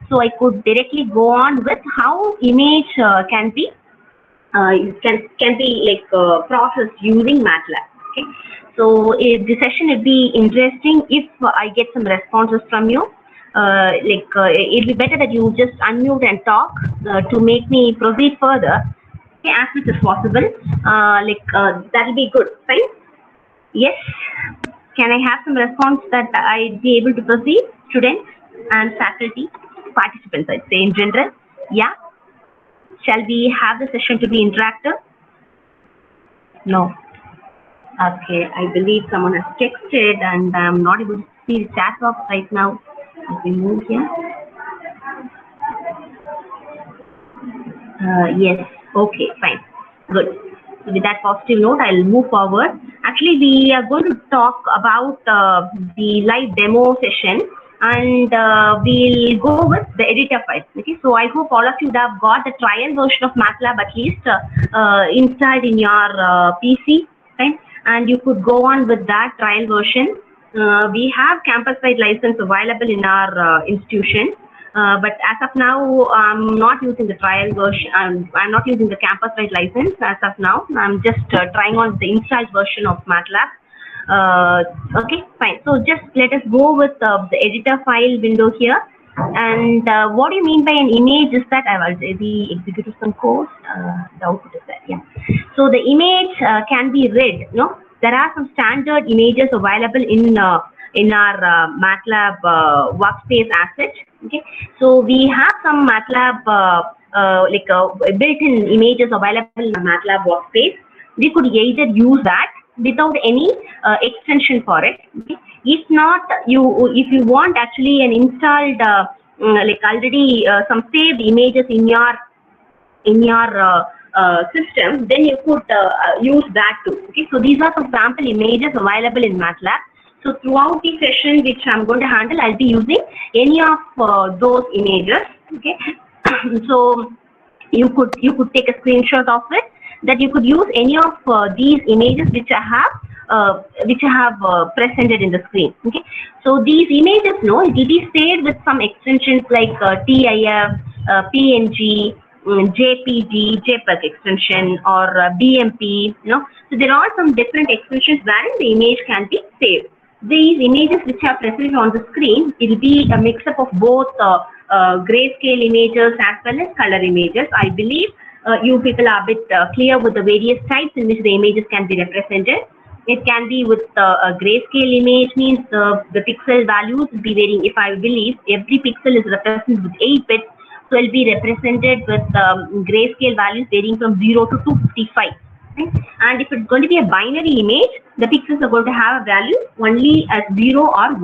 So I could directly go on with how image can be processed using MATLAB. Okay. So the session would be interesting if I get some responses from you. It'd be better that you just unmute and talk to make me proceed further, okay, as much as possible. That'll be good, right? Yes. Can I have some response that I'd be able to proceed? Students and faculty, participants, I'd say in general. Yeah. Shall we have the session to be interactive? No. Okay, I believe someone has texted and I'm not able to see the chat box right now. Let me move here. Yes, okay, fine. Good. So with that positive note, I'll move forward. Actually, we are going to talk about the live demo session, and we'll go with the editor file. Okay, so I hope all of you have got the trial version of MATLAB at least installed in your PC, right? And you could go on with that trial version. We have campus-wide license available in our institution. But as of now, I'm not using the trial version. I'm not using the campus-wide license as of now. I'm just trying on the installed version of MATLAB. Okay, fine. So just let us go with the editor file window here. And what do you mean by an image is that I've already executed some code. The output is there. Yeah. So the image can be read. No, there are some standard images available in our MATLAB workspace asset. Okay, so we have some MATLAB built-in images available in the MATLAB workspace. We could either use that without any extension for it. Okay? If not, if you want actually an installed already some saved images in your system, then you could use that too. Okay, so these are some sample images available in MATLAB. So throughout the session which I'm going to handle, I'll be using any of those images. Okay, so you could take a screenshot of it. That you could use any of these images which I have presented in the screen. Okay, so these images, no, it is saved with some extensions like TIF, PNG, JPG, JPEG extension, or BMP. You know, so there are some different extensions wherein the image can be saved. These images which are presented on the screen, it will be a mix-up of both grayscale images as well as color images. I believe you people are a bit clear with the various types in which the images can be represented. It can be with a grayscale image, means the pixel values will be varying. If I believe every pixel is represented with 8 bits, so it will be represented with grayscale values varying from 0 to 255. Right? And if it's going to be a binary image, the pixels are going to have a value only as 0 or 1.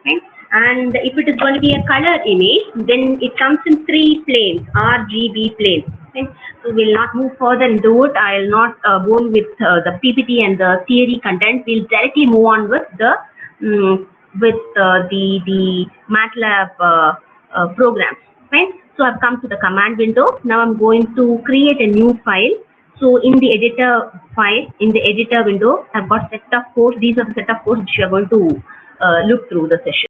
Right? And if it is going to be a color image, then it comes in 3 planes, RGB planes. Right? So we'll not move further into it. I'll not go with the PPT and the theory content. We'll directly move on with the MATLAB programs. Right? So I've come to the command window. Now I'm going to create a new file. So in the editor file, in the editor window, I've got set of codes. These are the set of codes which we are going to look through the session.